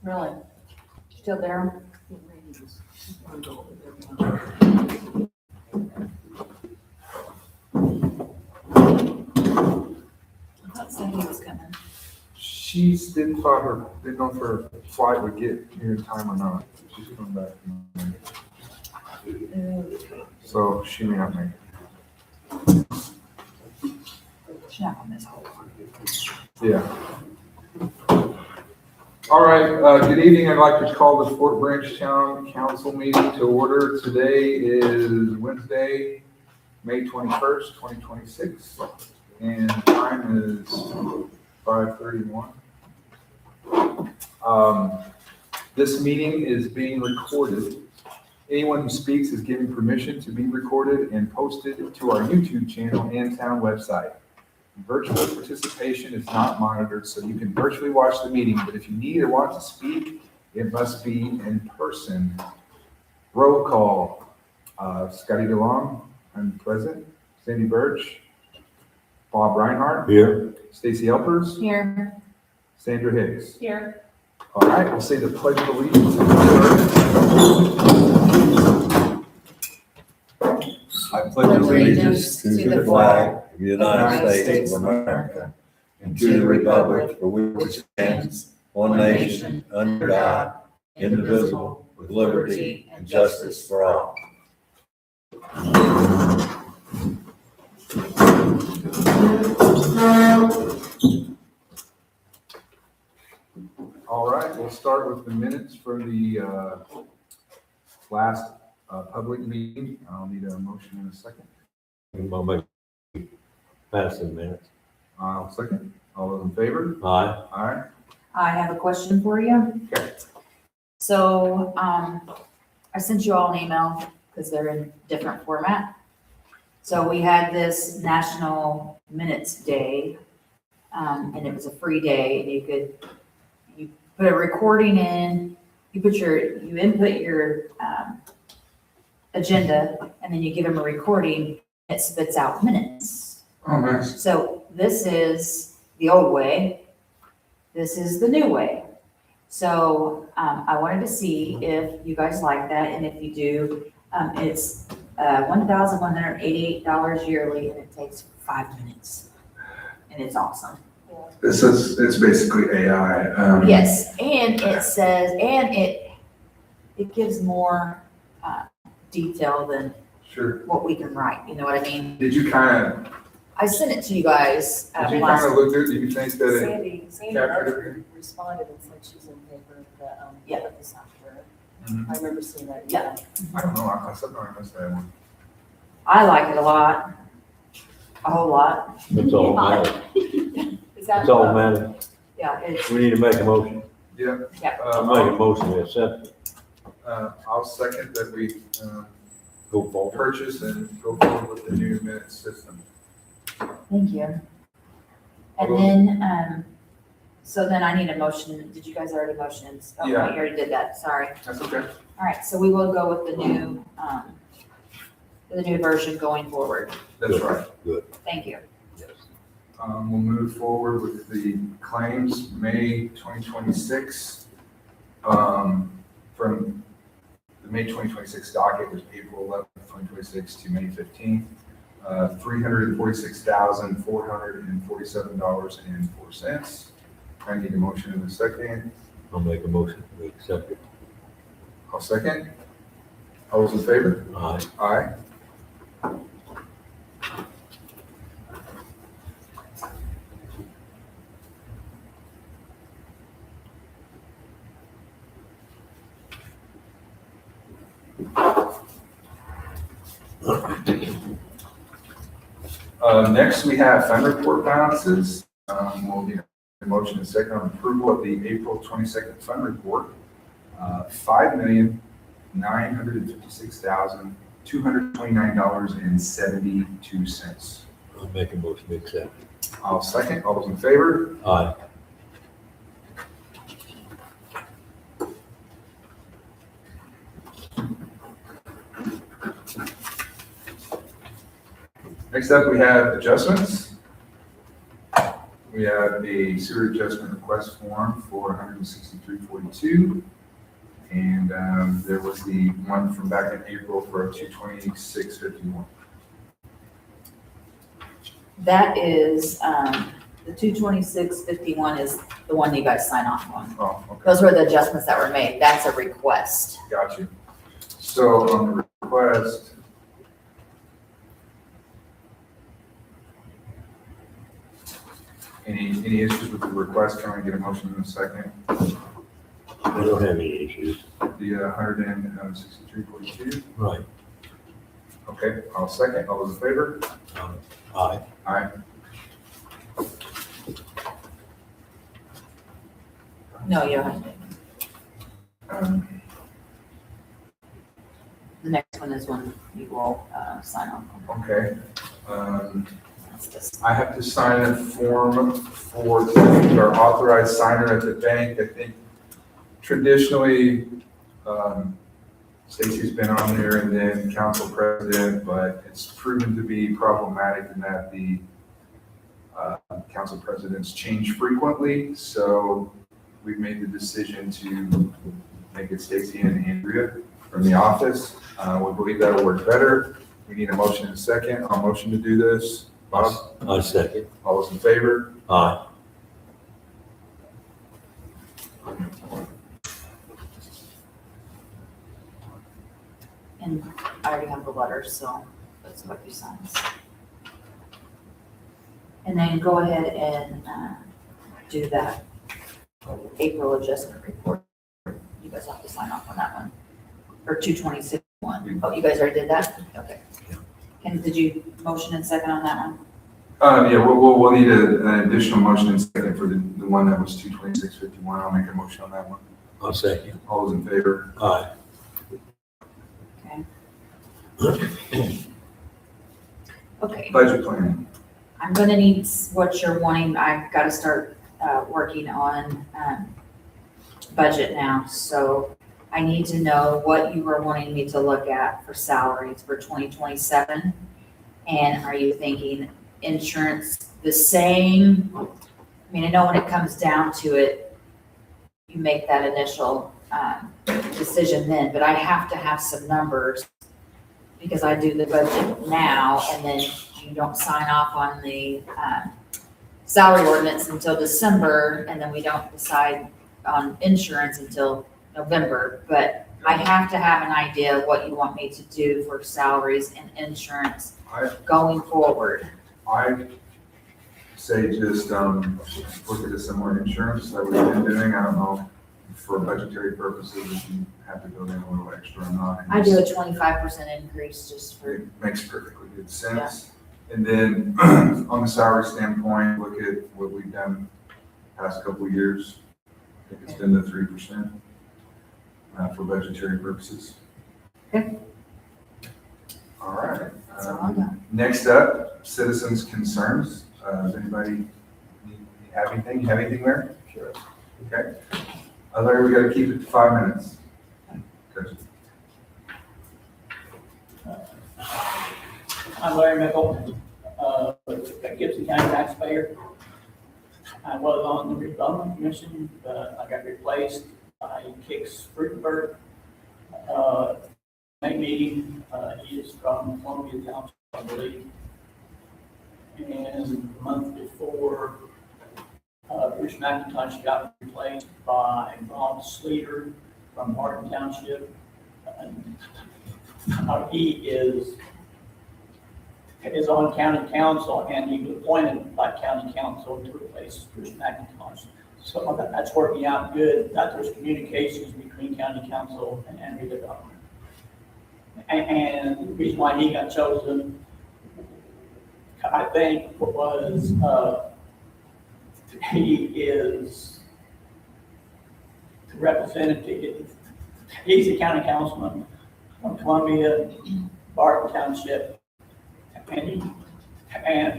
Really? Still there? I thought Sandy was coming. She didn't know if her flight would get here in time or not. She's coming back. So she may not make it. She's not on this whole one. Yeah. All right, good evening. I'd like to call the Fort Branch Town Council meeting to order. Today is Wednesday, May 21st, 2026, and time is 5:31. This meeting is being recorded. Anyone who speaks is given permission to be recorded and posted to our YouTube channel and town website. Virtual participation is not monitored, so you can virtually watch the meeting, but if you need or want to speak, it must be in person. Roll call. Scotty DeLong, I'm present. Sandy Birch. Bob Reinhart. Here. STACY ELPERS. Here. Sandra Hicks. Here. All right, we'll say the pledge of allegiance. I pledge allegiance to the flag of the United States of America and to the republic for which it stands, one nation, under God, indivisible, with liberty and justice for all. All right, we'll start with the minutes for the last public meeting. I'll need a motion in a second. I'll make pass the minutes. I'll second. All those in favor? Aye. Aye. I have a question for you. Okay. So, I sent you all an email because they're in different format. So we had this National Minutes Day, and it was a free day, and you put a recording in, you input your, agenda, and then you give them a recording, it spits out minutes. Oh, nice. So this is the old way, this is the new way. So I wanted to see if you guys like that, and if you do, it's $1,188 yearly, and it takes 5 minutes, and it's awesome. It's basically AI. Yes, and it says, and it gives more detail than Sure. what we can write, you know what I mean? Did you kind I sent it to you guys of last. look at it? Do you think that it Sandy captured everything? responded and said she's in favor of the, Yeah. of the software. Mhm. I remember seeing that. Yeah. I don't know. I said I missed that one. I like it a lot, a whole lot. That's all matters. Is that? That's all matters. Yeah, it's, We need to make a motion. Yeah. Yeah. I'll make a motion to accept it. I'll second that we Go forward. purchase and go forward with the new minute system. thank you. And then, so then I need a motion. Did you guys already motion? Oh, Yeah. You already did that, sorry. That's okay. All right, so we will go with the new version going forward. That's right. Good. Thank you. Yes. We'll move forward with the claims, May 2026. From the May 2026 docket was April 11th, 2026 to May 15th. $346,447.04. I need a motion in a second. I'll make a motion to accept it. I'll second. All those in favor? Aye. Aye. Next, we have fund report balances. We'll need a motion and second on approval of the April 22nd fund report. $5,956,229.72. I'll make a motion to accept it. I'll second. All those in favor? Aye. Next up, we have adjustments. We We have a sewer adjustment request form for $163.42. And there was the one from back in April for $226.51. That is, the 226.51 is the one you guys sign off on. Oh, okay. Those were the adjustments that were made. That's a request. Got you. So on the request, any issues with the request? Can I get a motion in a second? We don't have any issues. The 163.42. Right. Okay, I'll second. All those in favor? Aye. Aye. No, you don't have to. The next one is one you will sign off on. Okay. That's this. I have to sign a form for our authorized signer at the bank. I think traditionally, Stacy's been on there and then council president, but it's proven to be problematic in that the council presidents change frequently. So we've made the decision to make it Stacy and Andrea from the office. We believe that'll work better. We need a motion in a second. I'll motion to do this. Bob, I second. all those in favor? Aye. And I already have the letters, so that's what you sign. And then go ahead and do that April adjustment report. You guys have to sign off on that one. Or 226.1. Oh, you guys already did that? Okay. And did you motion and second on that one? Yeah, we'll need an additional motion in second for the one that was 226.51. I'll make a motion on that one. I second. All those in favor? Aye. Okay. Okay. Budget planning. I'm gonna need what you're wanting. I've got to start working on budget now. So I need to know what you were wanting me to look at for salaries for 2027. And are you thinking insurance the same? I mean, I know when it comes down to it, you make that initial decision then, but I have to have some numbers because I do the budget now and then you don't sign off on the salary ordinance until December, and then we don't decide on insurance until November. But I have to have an idea of what you want me to do for salaries and insurance going forward. I say just look at a similar insurance that we've been doing. I don't know, for budgetary purposes, if you have to go in a little extra or not. I do a 25% increase just for, It makes perfectly good sense. And then on the salary standpoint, look at what we've done past couple of years. I think it's been the 3% for budgetary purposes. Okay. All right. That's all I got. Next up, citizens' concerns. Does anybody have anything? You have anything there? Sure. Okay. Larry, we got to keep it to 5 minutes. Okay. I'm Larry Mickle, a Gibson County taxpayer. I was on the redevelopment commission, but I got replaced by HICKS Fruitenberg. Main meeting, he is from Columbia Township, I believe. And the month before, Bruce McIntosh got replaced by Bob Sleater from Martin Township. He is on county council, and he was appointed by county council to replace Bruce McIntosh. So that's working out good. That there's communications between county council and redevelopment. And the reason why he got chosen, I think, was he is the representative. He's a county councilman from Columbia, Barton Township, and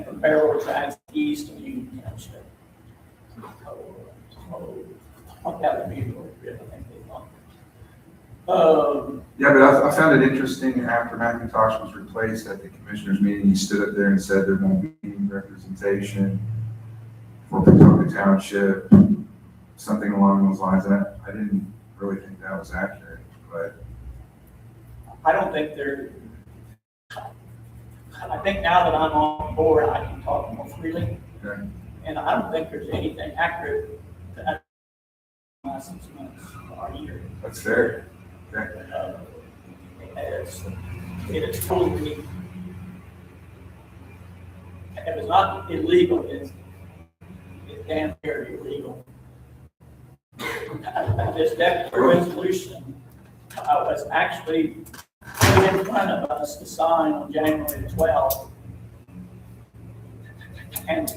from Barrel Tracks east of Union Township. So that would be really good, I think they want. Yeah, but I found it interesting after McIntosh was replaced at the commissioners meeting, he stood up there and said there won't be any representation for Pawtucket Township, something along those lines. And I didn't really think that was accurate, but I don't think they're, I think now that I'm on board, I can talk more freely. okay. And I don't think there's anything accurate that last 6 months or a year. That's fair. Okay. It is totally, it was not illegal, it's damn near illegal. This declaration resolution was actually put in front of us to sign on January 12th. And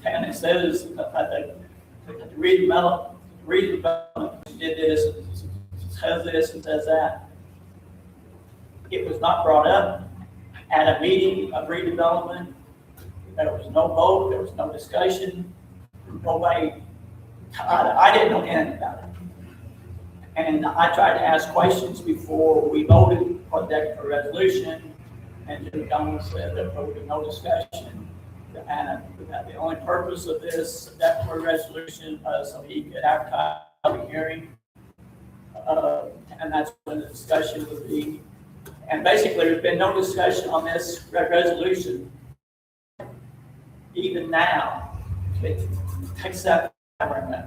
it says that the redevelopment did this, says this and says that. It was not brought up at a meeting of redevelopment. There was no vote, there was no discussion, nobody, I didn't know anything about it. And I tried to ask questions before we voted for the declaration resolution, and DeLong said there would be no discussion. And the only purpose of this declaration resolution was so he could advertise a hearing. And that's when the discussion would be. And basically, there's been no discussion on this resolution, even now, except and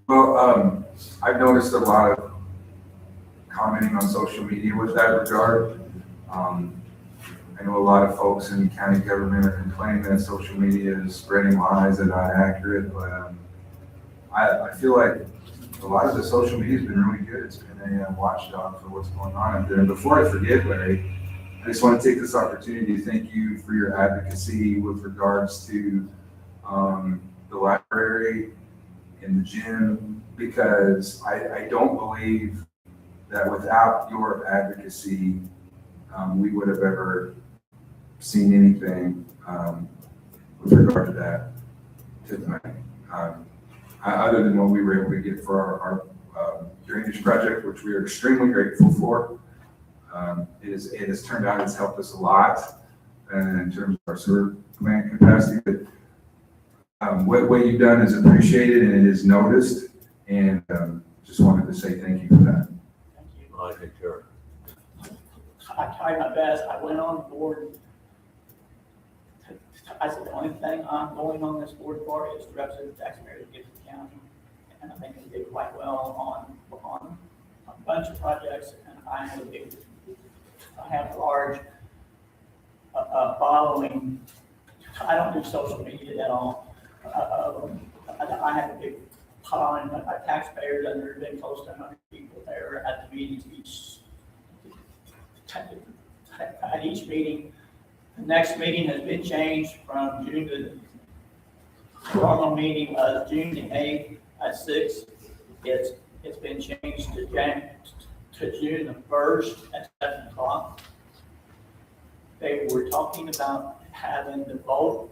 Well, I've noticed a lot of commenting on social media with that regard. I know a lot of folks in county government are complaining that social media is spreading lies that are not accurate, but I feel like a lot of the social media has been really good. It's been a watchdog for what's going on out there. And before I forget, Larry, I just want to take this opportunity to thank you for your advocacy with regards to the library and the gym, because I don't believe that without your advocacy, we would have ever seen anything with regard to that tonight. Other than what we were able to get for our drainage project, which we are extremely grateful for. It has turned out, it's helped us a lot in terms of our sewer plant capacity. But what you've done is appreciated and it is noticed, and just wanted to say thank you for that. thank you. I concur. I tried my best. I went on board. I said the only thing I'm going on this board for is to represent the taxpayers of Gibson County, and I think I did quite well on a bunch of projects. And I have a large following. I don't do social media at all. I have a big following of my taxpayers, and there's been close to 100 people there at the meetings at each meeting. The next meeting has been changed from June to the normal meeting was June the 8th at 6. It's been changed to June the 1st at 7 o'clock. They were talking about having the vote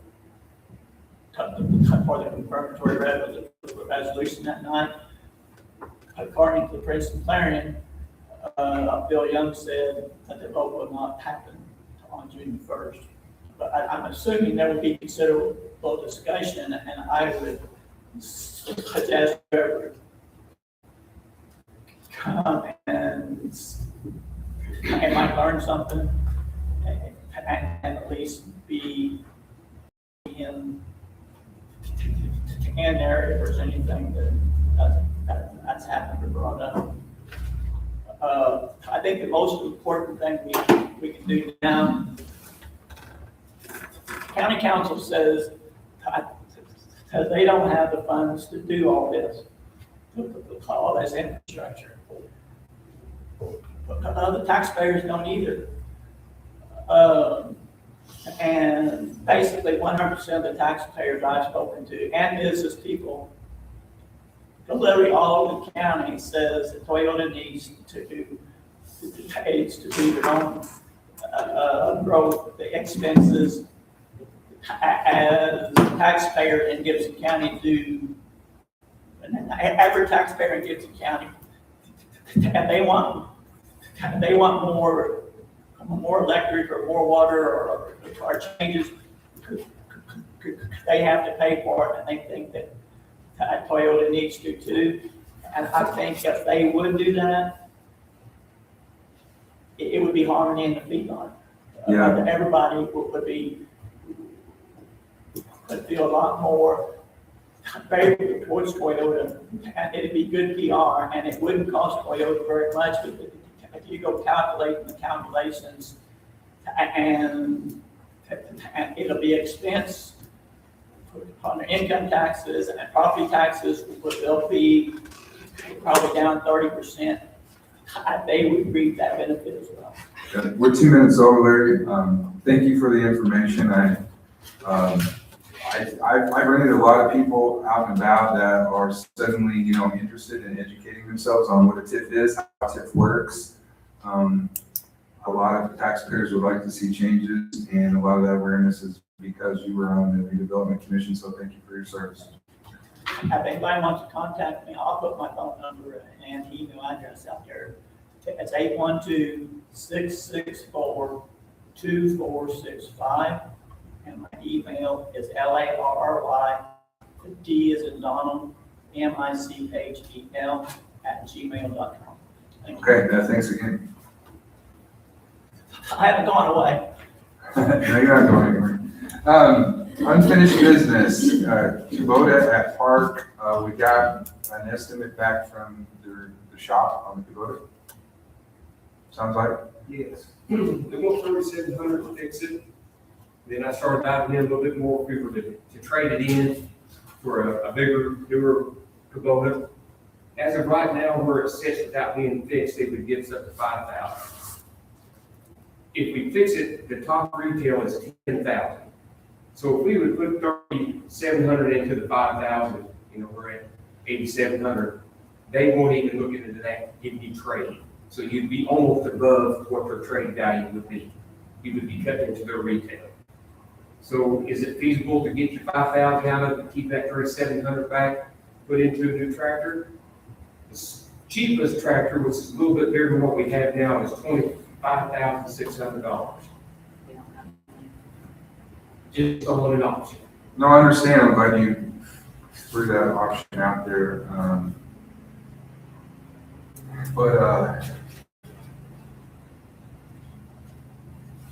for the confirmatory resolution that night. According to the Princeton Clarion, Bill Young said that the vote will not happen on June 1st. But I'm assuming there would be considerable discussion, and I would suggest whoever come and they might learn something and at least be in there if there's anything that's happened or brought up. I think the most important thing we can do now, county council says that they don't have the funds to do all this infrastructure. But the taxpayers don't either. And basically 100% of the taxpayers I've spoken to and business people, literally all over the county says that Toyota needs to do their own growth, the expenses as a taxpayer in Gibson County do, and every taxpayer in Gibson County, and they want more electric or more water or changes they have to pay for it, and they think that Toyota needs to too. And I think if they would do that, it would be harmony in the feedlot. Yeah. Everybody would feel a lot more favorable towards Toyota, and it'd be good PR, and it wouldn't cost Toyota very much, but if you go calculating the calculations, and it'll be expense on their income taxes and property taxes, they'll be probably down 30%. They would reap that benefit as well. We're 2 minutes over, Larry. Thank you for the information. I've run into a lot of people out and about that are suddenly, interested in educating themselves on what a TIF is, how a TIF works. A lot of taxpayers would like to see changes, and a lot of that awareness is because you were on the redevelopment commission, so thank you for your service. If anybody wants to contact me, I'll put my phone number and email address out there. It's 812-664-2465, and my email is LARRY, D as in Donald, MICHEL @gmail.com. Okay, thanks again. I haven't gone away. No, you're not going anywhere. Unfinished business, Kubota at Park. We got an estimate back from the shop on the Kubota. Sounds like? Yes. They want 3,700 to fix it. Then I started diving in a little bit more if we were to trade it in for a bigger, newer Kubota. As of right now, where it's set without being fixed, it would give us up to 5,000. If we fix it, the top retail is 10,000. So if we would put 3,700 into the 5,000, we're at 8,700. They won't even look into that. It'd be trade. So you'd be almost above what their trade value would be. You would be cut into their retail. So is it feasible to get you 5,000 out of it, keep that 3,700 back, put into a new tractor? The cheapest tractor, which is a little bit bigger than what we have now, is $25,600. Just on an option. No, I understand. I'm glad you threw that option out there.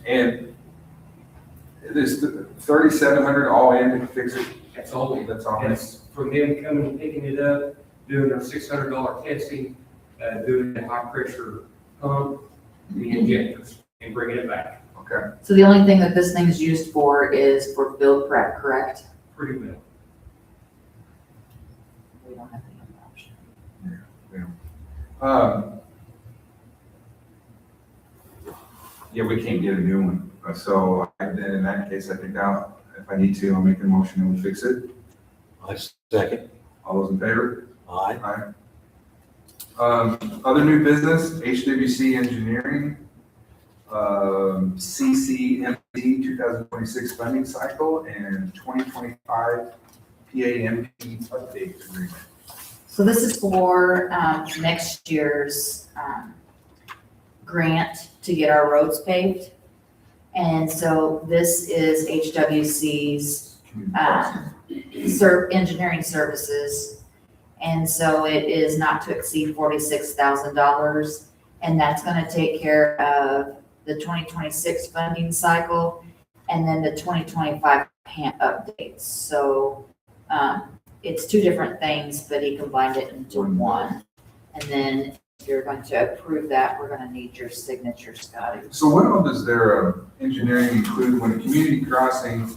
And this 3,700 all in to fix it. That's all. That's all. That's from them coming and picking it up, doing their $600 testing, doing the high pressure pump, the injectors, and bringing it back. Okay. So the only thing that this thing is used for is for field prep, correct? Pretty well. We don't have any other option. Yeah, we can't get a new one. So then in that case, I think if I need to, I'll make a motion and we fix it. I second. All those in favor? Aye. Aye. Other new business, HWC Engineering, CCMD 2026 funding cycle and 2025 PAMP update agreement. So this is for next year's grant to get our roads paved. And so this is HWC's engineering services. And so it is not to exceed $46,000. And that's going to take care of the 2026 funding cycle and then the 2025 PAMP updates. So it's two different things, but he combined it into one. And then if you're going to approve that, we're going to need your signature, Scotty. So what all does their engineering include when community crossing?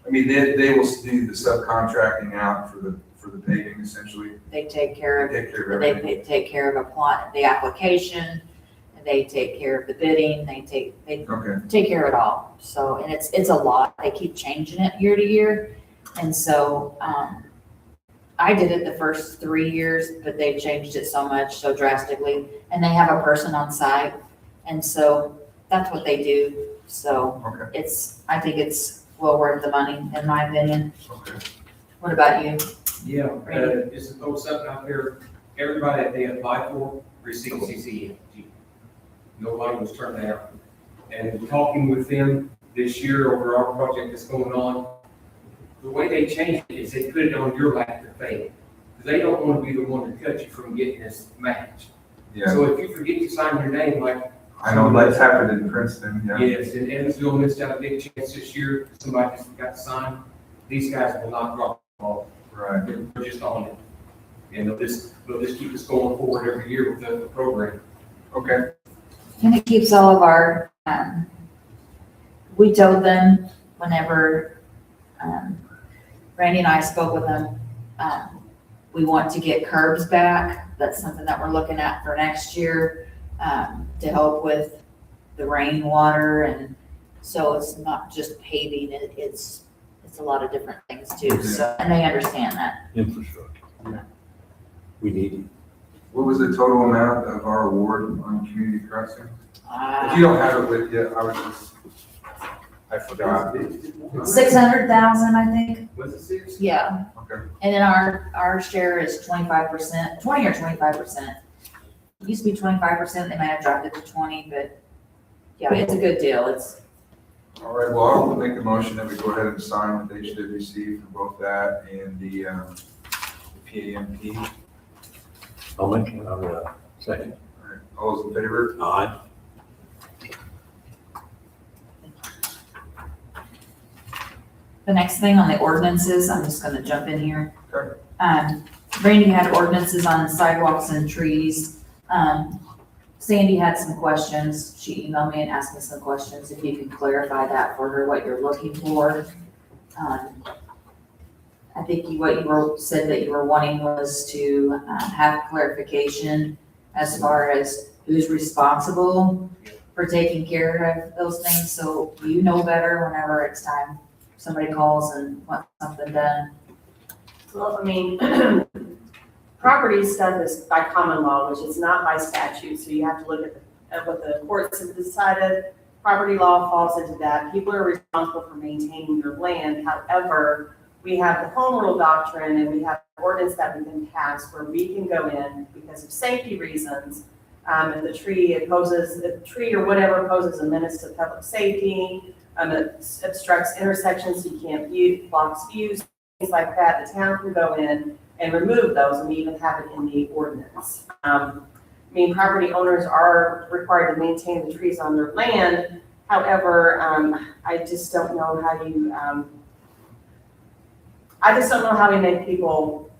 I mean, they will do the subcontracting out for the paving essentially. They take care of They take care of They everything. take care of the application, they take care of the bidding, they Okay. take care of it all. So, and it's a lot. They keep changing it year to year. And so, I did it the first 3 years, but they've changed it so much, so drastically. And they have a person on site. And so that's what they do. So Okay. I think it's well worth the money, in my opinion. Okay. What about you? Yeah, just to throw something out there, everybody that they applied for received CCMG. Nobody was turned down. And talking with them this year over our project that's going on, the way they changed it is they put it on your lap to fail. Because they don't want to be the one to cut you from getting this match. Yeah, So if you forget to sign your name, like. I know that's happened in Princeton, yeah. Yes, and Evansville missed out a big chance this year. Somebody just forgot to sign. These guys will not drop the ball. Right. They're just on it. And they'll just keep us going forward every year with the program. Okay, And it keeps all of our, we told them whenever, Randy and I spoke with them, we want to get curbs back. That's something that we're looking at for next year, to help with the rainwater. And so it's not just paving, it's a lot of different things too. So, and they understand that. Infrastructure. Yeah. We need it. what was the total amount of our award on community crossing? If you don't have it with you, I forgot. 600,000, I think. Was it 6? Yeah. Okay. And then our share is 25%, 20 or 25%. It used to be 25%, they might have dropped it to 20, but yeah, it's a good deal. It's, All right, well, I'll make a motion that we go ahead and sign with HWC for both that and the PAMP. I'll make it, second. All right, all those in favor? Aye. the next thing on the ordinances, I'm just gonna jump in here. Okay. Randy had ordinances on sidewalks and trees. Sandy had some questions. She emailed me and asked me some questions, if you can clarify that for her, what you're looking for. I think what you said that you were wanting was to have clarification as far as who's responsible for taking care of those things, so you know better whenever it's time somebody calls and wants something done. Well, I mean, property stuff is by common law, which is not by statute, so you have to look at what the courts have decided. Property law falls into that. People are responsible for maintaining their land. However, we have the home rule doctrine and we have an ordinance that we can pass where we can go in because of safety reasons. If the tree or whatever poses a menace to public safety, it obstructs intersections so you can't view, blocks views, things like that, the town can go in and remove those, and we even have it in the ordinance. I mean, property owners are required to maintain the trees on their land. However, I just don't know how you, we make people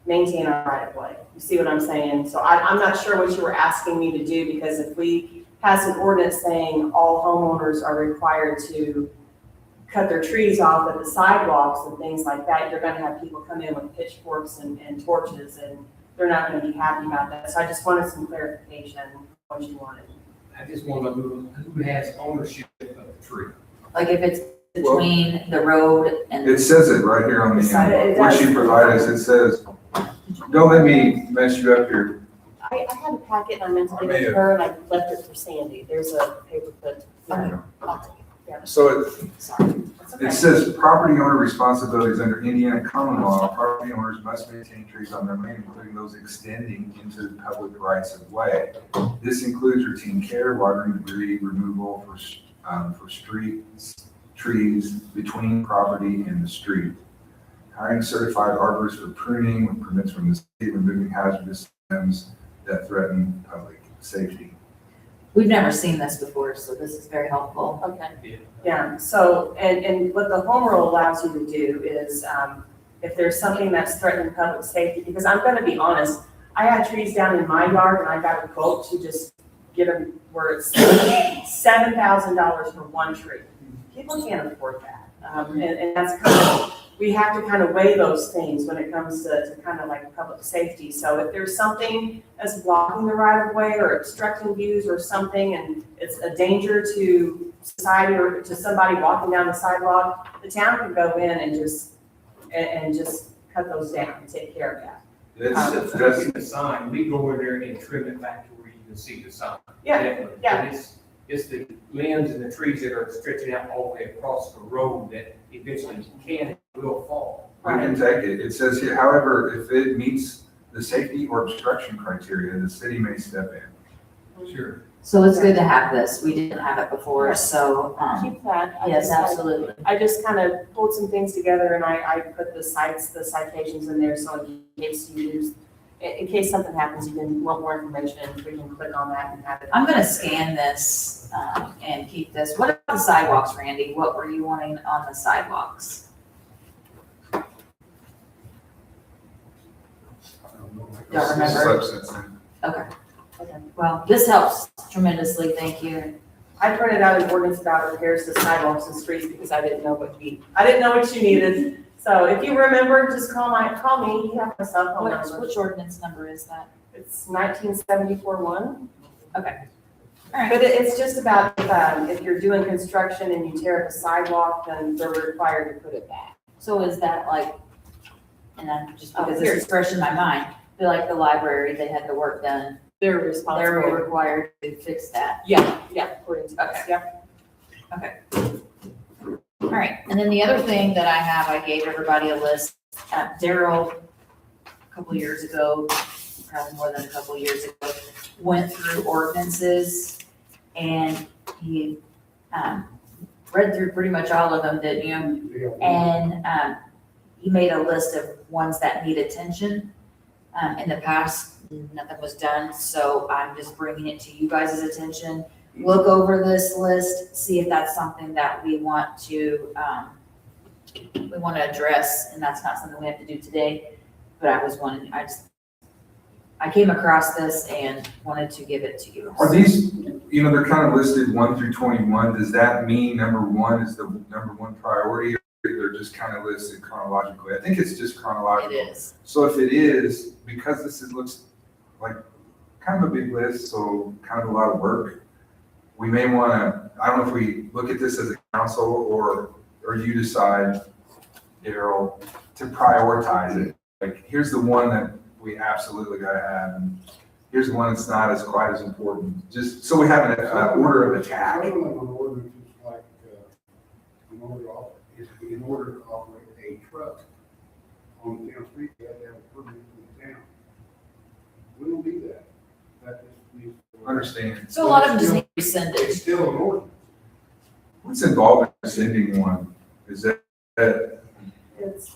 maintain our right of way. You see what I'm saying? So I'm not sure what you were asking me to do, because if we pass an ordinance saying all homeowners are required to cut their trees off at the sidewalks and things like that, you're gonna have people come in with pitchforks and torches, and they're not gonna be happy about that. So I just wanted some clarification on what you wanted. I just want to know who has ownership of the tree. Like if it's between the road and. It says it right here on the, It what does. she provided us, it says, don't let me mess you up here. I had a packet and I meant to I give may it to have- her and I left it for Sandy. There's a paper clip. I'll take it. So Sorry. It's okay. it says property owner responsibilities under Indiana common law. Property owners must maintain trees on their land, including those extending into the public rights of way. This includes routine care, watering, debris removal for streets, trees between property and the street. Hiring certified arborists for pruning with permits from the state, removing hazardous stems that threaten public safety. We've never seen this before, so this is very helpful. Okay. Yeah, so, and what the home rule allows you to do is, if there's something that's threatening public safety, because I'm gonna be honest, I had trees down in my yard and I got a quote to just get them where it's $7,000 for one tree. People can't afford that. And that's kind of, we have to kind of weigh those things when it comes to kind of like public safety. So if there's something that's blocking the right of way or obstructing views or something, and it's a danger to society or to somebody walking down the sidewalk, the town can go in and just cut those down and take care of that. That's the sign. We go in there and trim it back to where you can see the sign. Yeah, Definitely. yeah. But it's the limbs and the trees that are stretching out all the way across the road that eventually can and will fall. We can take it. It says here, however, if it meets the safety or obstruction criteria, the city may step in. Sure. So it's good to have this. We didn't have it before, so, Keep that. yes, absolutely. I just kind of pulled some things together and I put the citations in there, so in case you lose, in case something happens, you can want more information, we can click on that and have it. I'm gonna scan this, and keep this. What about the sidewalks, Randy? What were you wanting on the sidewalks? Don't remember. Slept since then. Okay, Okay. well, this helps tremendously, thank you. I printed out an ordinance about repairs to sidewalks and streets because I didn't know what you needed. So if you remember, just call me, you have my cell phone number. Which ordinance number is that? It's 1974-1. Okay. All right. But it's just about, if you're doing construction and you tear up a sidewalk, then they're required to put it back. So is that like, and then just because here. this is fresh in my mind, feel like the library, they had the work done. They're They're responsible. required to fix that. Yeah, according to us, Okay. yeah. All right, and then the other thing that I have, I gave everybody a list. Daryl, a couple years ago, probably more than a couple years ago, went through ordinances and he read through pretty much all of them, didn't you? And he made a list of ones that need attention. In the past, nothing was done, so I'm just bringing it to you guys' attention. Look over this list, see if that's something that we want to address, and that's not something we have to do today. But I came across this and wanted to give it to you. Are these, they're kind of listed 1 through 21. Does that mean number 1 is the number 1 priority? Or they're just kind of listed chronologically? I think it's just chronological. It is. So if it is, because looks like kind of a big list, so kind of a lot of work, we may want to, I don't know if we look at this as a council or you decide, Daryl, to prioritize it. Like, here's the one that we absolutely got to have, and here's the one that's not as quite as important, just so we have an order of attack. One of them ordinance is like, in order to operate a truck on the town street, you have to have a permit from the town. We don't do that. That just means. Understand. So a lot of them just need rescinded. It's still an ordinance. What's involved in rescinding one? Is that It's,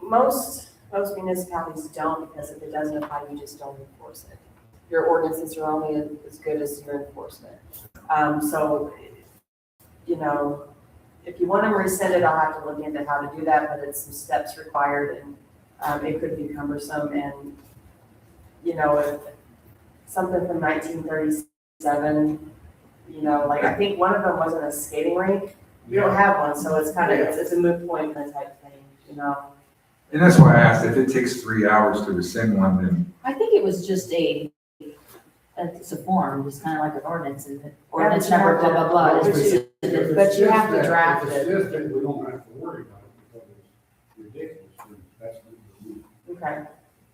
most municipalities don't, because if it doesn't apply, you just don't enforce it. Your ordinances are only as good as your enforcement. So, if you want them rescinded, I'll have to look into how to do that, but it's some steps required and it could be cumbersome. And, if something from 1937, like I think one of them wasn't a skating rink. We don't have one, so it's kind of, it's a moot point kind of type thing, and that's why I asked if it takes 3 hours to rescind one, then I think it was just it's a form, it's kind of like an ordinance, and ordinance number, blah, blah, blah. is rescinded. But you have to draft If it. it's just that, we don't have to worry about it because it's ridiculous. That's what Okay,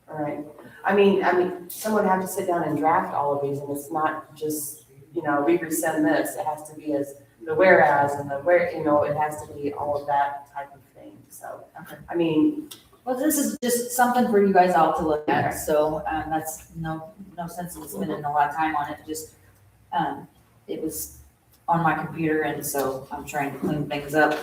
all right. I mean, someone would have to sit down and draft all of these, and it's not just, we rescind this. It has to be as the whereas and the where, it has to be all of that type of thing. So, Okay. Well, this is just something for you guys all to look at, so, that's no sense in spending a lot of time on it, just, it was on my computer, and so I'm trying to clean things up.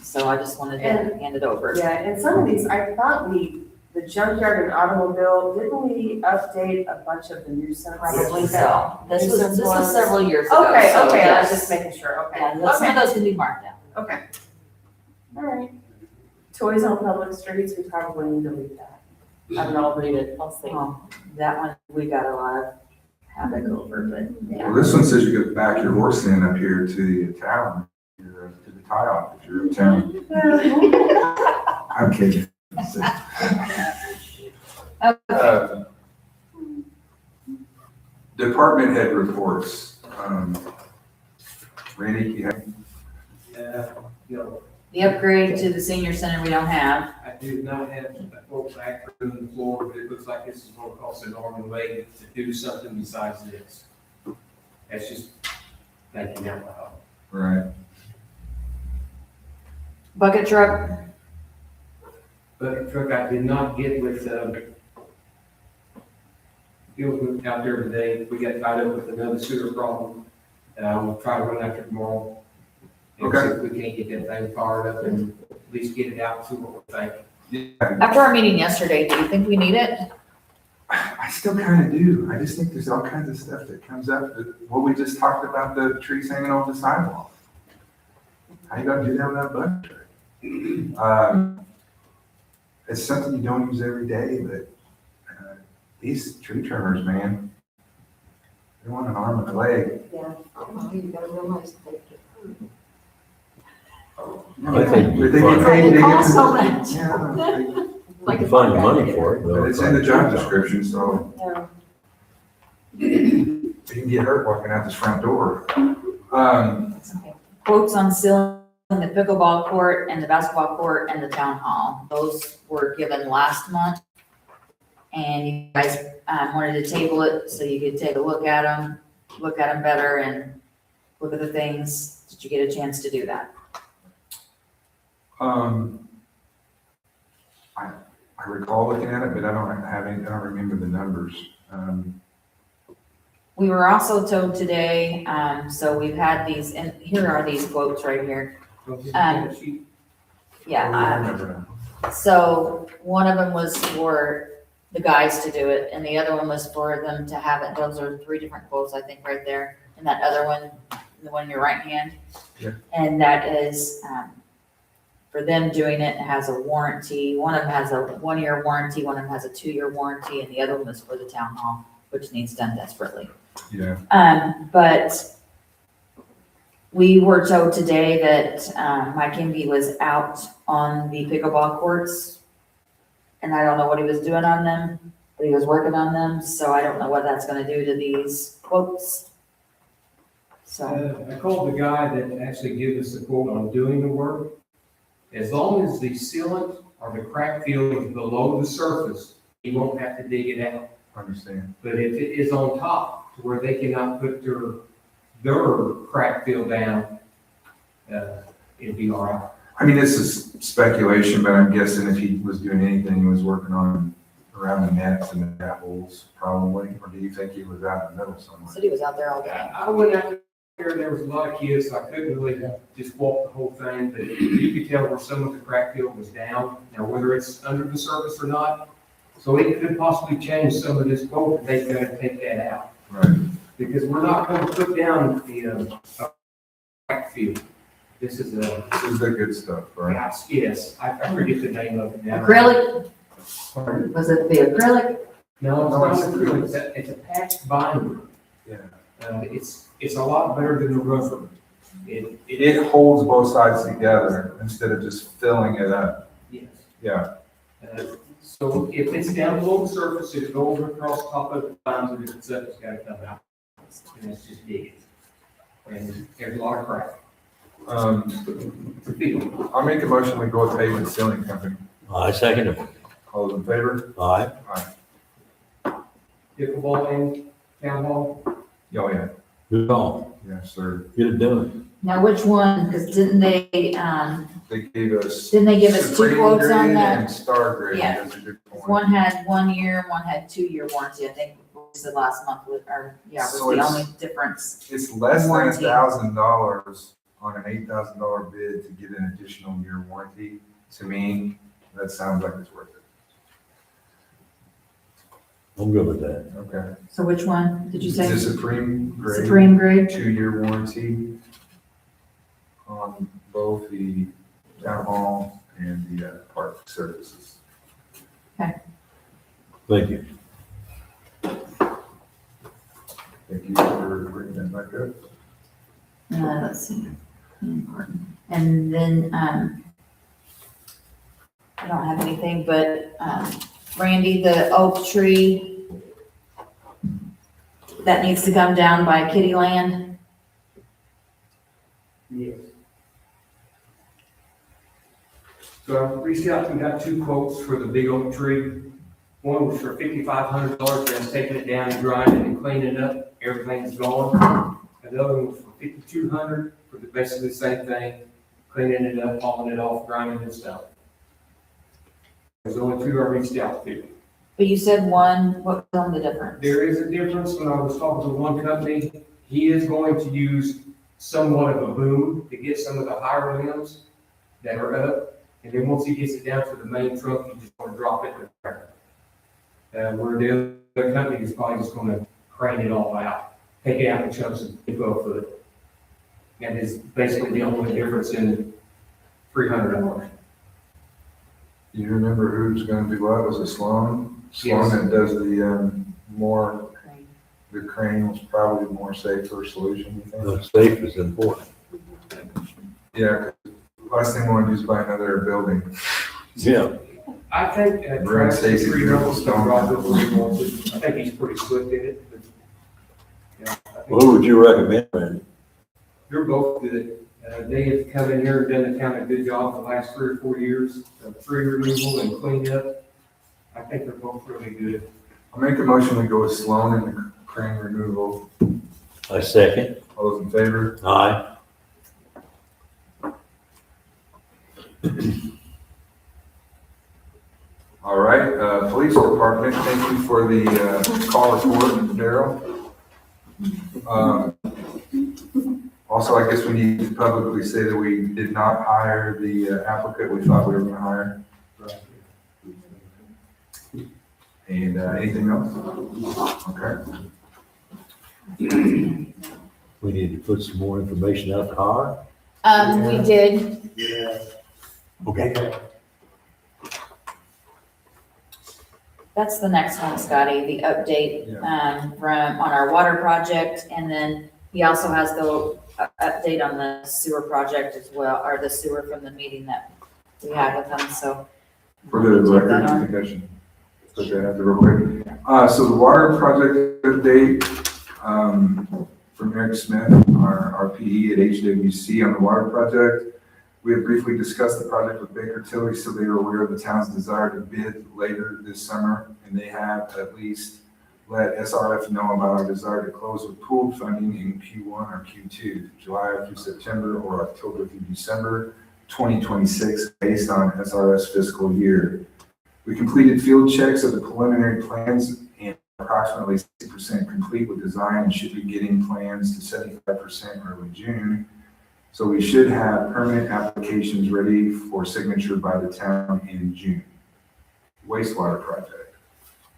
So I just wanted to hand it over. yeah, and some of these, I thought the junkyard and automobile, didn't we update a bunch of the nuisance? Probably so. This was several years ago. Okay, so okay, I was yes. just making sure, okay. Yeah, some of Okay, those can be marked down. okay. All right. Toys on public streets, we probably need to leave that. I don't know, I'll read it, I'll see. That one, we got a lot of havoc over, but yeah. well, this one says you could back your horse in up here to the town, to the tie off if you're in town. I'm kidding. Department head reports. Randy, you have? The upgrade to the senior center we don't have. I do not have a full back room on the floor, but it looks like this is going to cost an arm and a leg to do something besides this. That's just thinking out loud. Right. Bucket truck, But truck, I did not get with, Field went out there today. We got tied up with another sewer problem. We'll try to run after tomorrow. And see if we can't get that thing fired up and at least get it out, see what we think. Yeah, After our meeting yesterday, do you think we need it? I still kind of do. I just think there's all kinds of stuff that comes up. What we just talked about, the trees hanging over the sidewalk. How you gonna do that without a bucket truck? It's something you don't use every day, but these tree trimmers, man, they want an arm and a leg. I think But they get paid, they get so to- much. Yeah, we can find the money for it. but it's in the job description, so you can get hurt walking out this front door. Quotes on sealing the pickleball court and the basketball court and the town hall. Those were given last month. And you guys wanted to table it so you could take a look at them better and look at the things. Did you get a chance to do that? I recall looking at it, but I don't remember the numbers. We were also told today, so we've had these, and here are these quotes right here. I Yeah, remember now. so one of them was for the guys to do it, and the other one was for them to have it. Those are 3 different quotes, I think, right there. And that other one, the one in your right hand. Yeah. And that is, for them doing it, it has a warranty. One of them has a 1-year warranty, one of them has a 2-year warranty, and the other one is for the town hall, which needs done desperately. Yeah, But we were told today that Mike Kimby was out on the pickleball courts, and I don't know what he was doing on them, but he was working on them, so I don't know what that's gonna do to these quotes. So, I called the guy that actually gave us the quote on doing the work. As long as the sealant or the crack field is below the surface, he won't have to dig it out. understand. But if it is on top to where they cannot put their crack field down, it'd be all right. I mean, this is speculation, but I'm guessing if he was doing anything, he was working on around the nets and the grapples, probably. Or do you think he was out in the middle somewhere? said he was out there all day. I went out there and there was a lot of kids, so I couldn't really just walk the whole thing, but you could tell where some of the crack field was down. Now, whether it's under the surface or not, so it could possibly change some of this quote, but they've got to take that out. Right. Because we're not going to put down the crack field. This is This is the good stuff, right? yes, I forget the name of it now. Acrylic? Was it the acrylic? No, No, it's it's not acrylic, it's a patch binder. Yeah. It's a lot better than the rubber. It holds both sides together instead of just filling it up. Yes. Yeah. So if it's down below the surface, it'll go over across top of the lines, and if it's up, it's gotta come out. And it's just digging. And there's a lot of crack. I'll make a motion, we go with pavement sealing company. I second it. All those in favor? Aye. Pickleball and town hall. Oh, yeah. Good call. Yes, sir. Get it done. Now, which one? Because didn't they They gave us. give us 2 Supreme quotes on grade that? And star grade. Yeah. That's a good point. One had 1 year, and one had 2-year warranty. I think we said last month, was So the it's- only difference. It's less than Warranty. $1,000 on an $8,000 bid to get an additional year warranty. To me, that sounds like it's worth it. I'm good with that. Okay. So which one did you It's say? a Supreme grade. Supreme grade? 2-year warranty on both the town hall and the park services. Thank you. Thank you for bringing that back up. Let's see. And then, I don't have anything, but, Randy, the oak tree that needs to come down by Kitty Land. Yes. So I reached out and got 2 quotes for the big oak tree. One was for $5,500, that's taking it down and grinding and cleaning it up, everything's gone. Another one was for $5,200 for basically the same thing, cleaning it up, hauling it off, grinding and stuff. There's only 2 I reached out to. But you said one, what was on the difference? There is a difference. When I was talking to one company, he is going to use somewhat of a boom to get some of the higher limbs that are up. And then once he gets it down to the main trunk, you just want to drop it in the ground. Where the other company is probably just going to crane it all out, take it out in chunks of 12 foot. And is basically the only difference in $300. You remember who's gonna do what? Was it Sloan? Yes. Sloan that does the crane was probably the more safer solution, you think? The safe is important. Yeah, 'cause last thing we want to do is buy another building. Yeah. I think We're Travis gonna is say pretty zero able to stone. drop it where he wants it. I think he's pretty swift in it. But, yeah, I think Well, who would you recommend, Randy? they're both good. They have come in here and done the town a good job the last 3 or 4 years of tree removal and cleanup. I think they're both really good. I'll make a motion to go with Sloan and the crane removal. I second. All those in favor? Aye. All right, police department, thank you for the call report, Daryl. Also, I guess we need to publicly say that we did not hire the applicant we thought we were gonna hire. And anything else? Okay. We need to put some more information out to hire. We did, Okay. that's the next one, Scotty, the update, on our water project. And then he also has the update on the sewer project as well, or the sewer from the meeting that we had with him, so. For the record, I think I should put that out there real quick. So the water project update, from Eric Smith, our PE at HWC on the water project. We have briefly discussed the project with Baker Tilly, so they are aware of the town's desire to bid later this summer, and they have at least let SRF know about our desire to close with pooled funding in Q1 or Q2, July through September or October through December 2026, based on SRF's fiscal year. We completed field checks of the preliminary plans and approximately 60% complete with design, and should be getting plans to 75% early June. So we should have permanent applications ready for signature by the town in June. Wastewater project.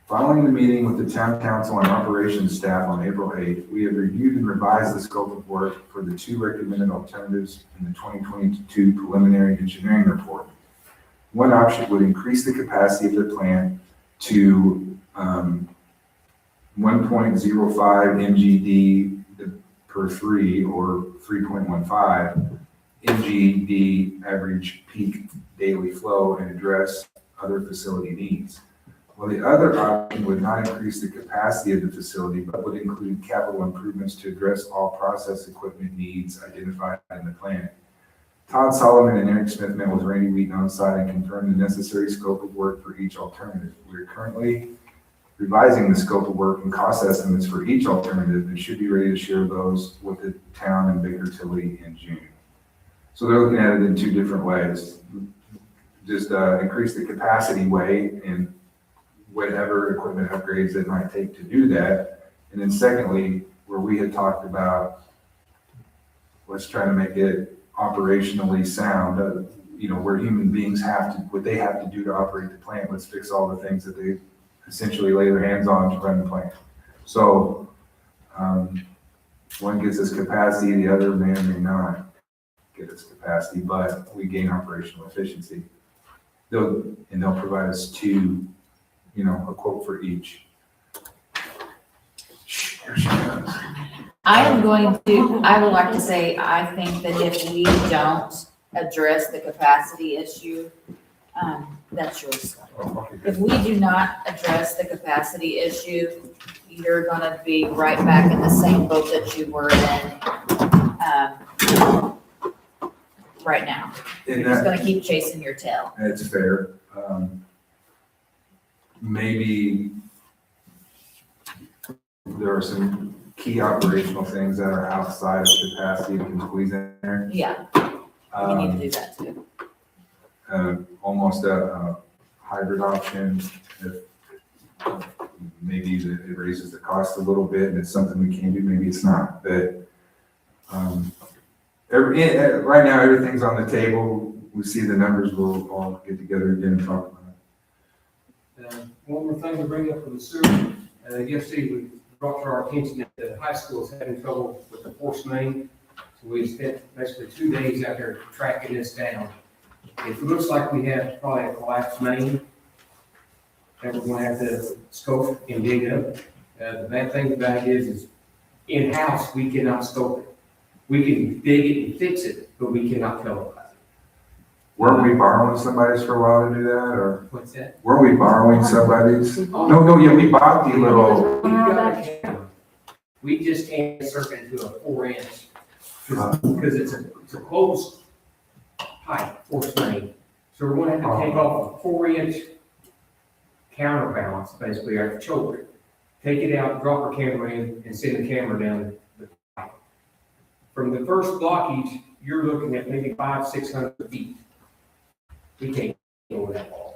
Following the meeting with the town council and operations staff on April 8th, we have reviewed and revised the scope of work for the 2 recommended alternatives in the 2022 preliminary engineering report. One option would increase the capacity of the plant to 1.05 MGD per 3 or 3.15 MGD average peak daily flow and address other facility needs. Well, the other option would not increase the capacity of the facility, but would include capital improvements to address all process equipment needs identified in the plan. Todd Solomon and Eric Smith met with Randy Wheaton on site and confirmed the necessary scope of work for each alternative. We are currently revising the scope of work and cost estimates for each alternative and should be ready to share those with the town and Baker Tilly in June. So they're looking at it in 2 different ways. Just increase the capacity way and whatever equipment upgrades it might take to do that. And then secondly, where we had talked about, let's try to make it operationally sound, where human beings have to, what they have to do to operate the plant, let's fix all the things that they essentially lay their hands on to run the plant. So one gets its capacity, the other may or may not get its capacity, but we gain operational efficiency. They'll provide us 2, a quote for each. Here she comes. I would like to say, I think that if we don't address the capacity issue, that's yours. Oh, okay, If good. we do not address the capacity issue, you're gonna be right back in the same boat that you were in, right now. And You're just that, gonna keep chasing your tail. that's fair. Maybe there are some key operational things that are outside of capacity and can squeeze in there. Yeah, you need to do that too. Almost a hybrid option. If maybe it raises the cost a little bit and it's something we can do, maybe it's not, but, right now, everything's on the table. We see the numbers, we'll all get together again and talk about it. One more thing to bring up with the sewer. Yesterday, we brought to our attention that the high school is having trouble with the force main. So we spent basically 2 days out there tracking this down. It looks like we have probably a collapsed main that we're going to have to scope and dig up. The bad thing about it is in-house, we cannot scope it. We can dig it and fix it, but we cannot televise it. Weren't we borrowing somebody's for a while to do that, or What's that? were we borrowing somebody's? No, yeah, we bought the little, We got a camera. We just can't insert it into a 4-inch, because it's a closed pipe, force main. So we're gonna have to take off a 4-inch counterbalance, basically, our choker. Take it out, drop our camera in, and send the camera down the pipe. From the first blockage, you're looking at maybe 500-600 feet. We can't go that long.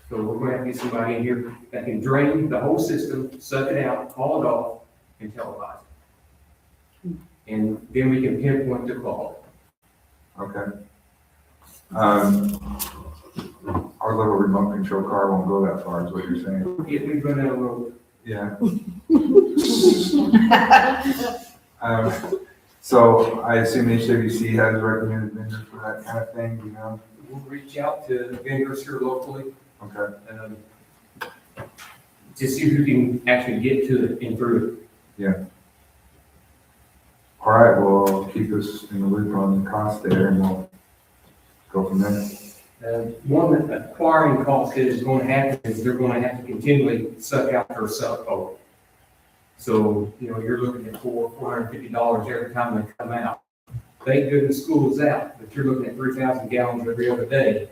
So we're gonna have to get somebody in here that can drain the whole system, suck it out, haul it off, and televise it. And then we can pinpoint the fault. okay. Our little remote control car won't go that far, is what you're saying? If we run out of road, Yeah. So I assume HWC has recommended vendors for that kind of thing, you know? we'll reach out to vendors here locally, Okay, to see who can actually get to it and through all right, well, keep us in the loop on the cost there and we'll go from there. One acquiring cost that is going to happen is they're going to have to continually suck out their sub coat. So, you're looking at $450 every time they come out. Thank goodness school is out, but you're looking at 3,000 gallons every other day.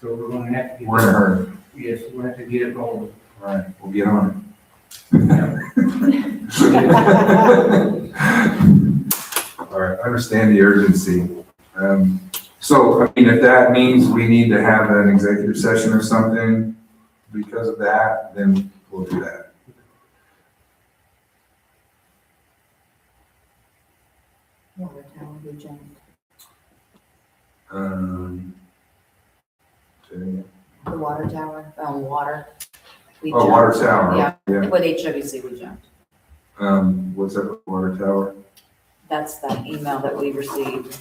So we're going to have to get. We're in a hurry. Yes, we're going to have to get it rolling. All right, we'll get on it. All right, I understand the urgency. So, I mean, if that means we need to have an executive session or something because of that, then we'll do that. Water tower we jumped. Say it again. The water tower, water. We Oh, water jumped. tower. Yeah, with HWC we jumped. What's up with water tower? That's that email that we received.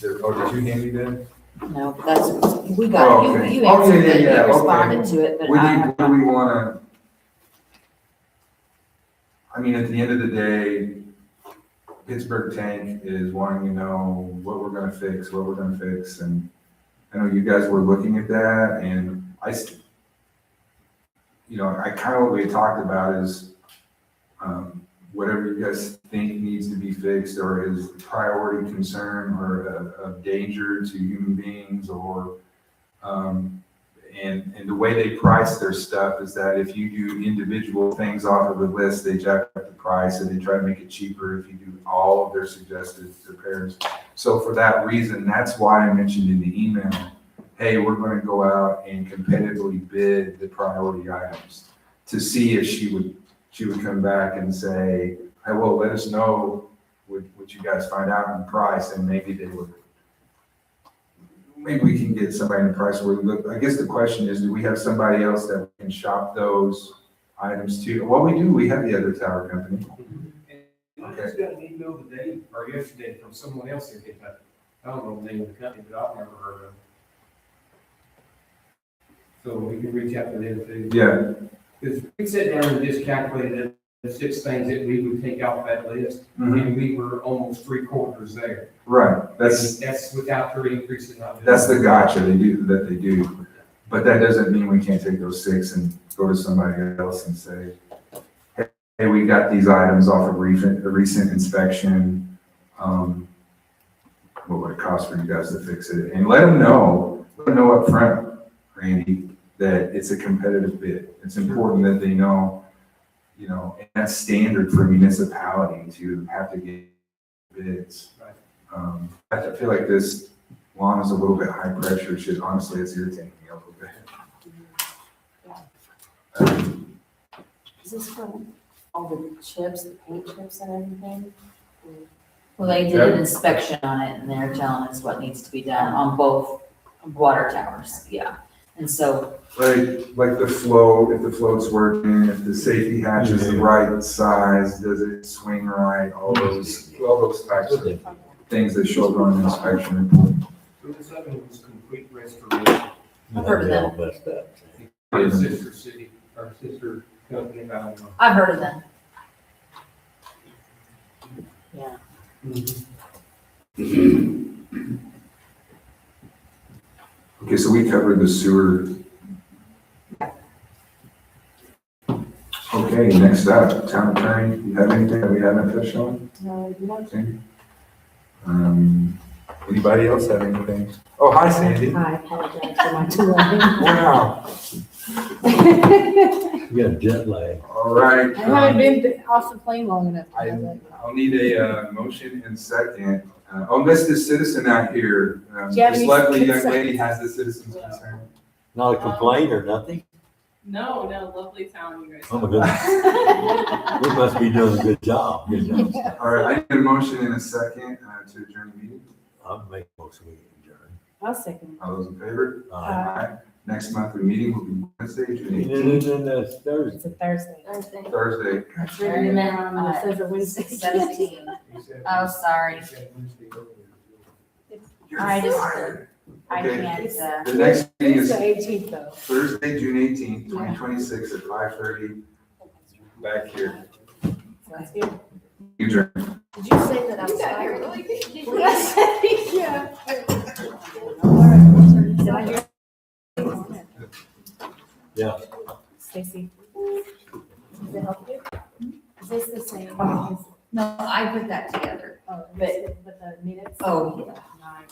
Oh, did you hand me that? No, that's, we got, Oh, it. okay. You Oh, answered yeah, it, yeah, you okay. responded to it, but What do we wanna, I mean, at the end of the day, Pittsburgh Tank is wanting to know what we're gonna fix, and I know you guys were looking at that, and I kind of what we talked about is, whatever you guys think needs to be fixed or is a priority concern or a danger to human beings or, and the way they price their stuff is that if you do individual things off of the list, they jack up the price and they try to make it cheaper if you do all of their suggested repairs. So for that reason, that's why I mentioned in the email, hey, we're going to go out and competitively bid the priority items to see if she would come back and say, hey, well, let us know what you guys find out on the price, and maybe we can get somebody in the price where we look. I guess the question is, do we have somebody else that can shop those items to? Well, we do. We have the other tower company. And I just got an email today, or yesterday, from someone else in Kentucky. I don't know the name of the company, but I've never heard of it. So we can reach out to them too. Yeah. Because we sat down and just calculated the 6 things that we would take off that list, Mhm. and we were almost 3/4 there. Right. That's without their increase in. That's the gotcha they do. But that doesn't mean we can't take those 6 and go to somebody else and say, hey, we got these items off of a recent inspection. What would it cost for you guys to fix it? And let them know up front, Randy, that it's a competitive bid. It's important that they know, and that's standard for a municipality to have to get bids. Right. I feel like this lawn is a little bit high pressure. It's irritating me a little bit. Is this for all the chips, the paint chips and everything? Well, they did an inspection on it and they're telling us what needs to be done on both water towers, yeah. And so, Like the flow, if the float's working, if the safety hatch is the right size, does it swing right, all those types of things that show up on the inspection report. So this other one was complete restoration. I've heard of them. Messed up. Our sister city, our sister company, I don't know. I've heard of them. Yeah. Okay, so we covered the sewer. Okay, next up, town attorney, you have anything that we haven't touched on? No, you want Okay. Anybody else have anything? Oh, hi Sandy. I apologize for my delay. Wow, You got jet lag. all right. I haven't been off the plane long enough. to know that. I'll need a motion and second. Unless the citizen out here, Do you have this any lovely young concern? lady has the citizen's concern. Not a complaint or nothing? No, lovely town, you guys. Oh my goodness. We must be doing a good job. Good job. All right, I need a motion and a second to adjourn the meeting. I'll make most of it adjourn. I'll second. All those in favor? Aye. Next monthly meeting will be Wednesday, June And 18th, then that's Thursday. It's a Thursday. Thursday. It's written in there on the says a Wednesday. 17. Oh, sorry. You're I just- fired. I Okay. can't, The next meeting It's is the 18th though. Thursday, June 18th, 2026 at 5:30 back here. Sounds good. Adjourn. Did you say that I'm You got here sorry? really good. Yeah. Did I hear? Yeah. Stacy. Does it help you? Is this the same? Oh. no, I put that together. Oh, but the minutes? Oh, yeah. Nice.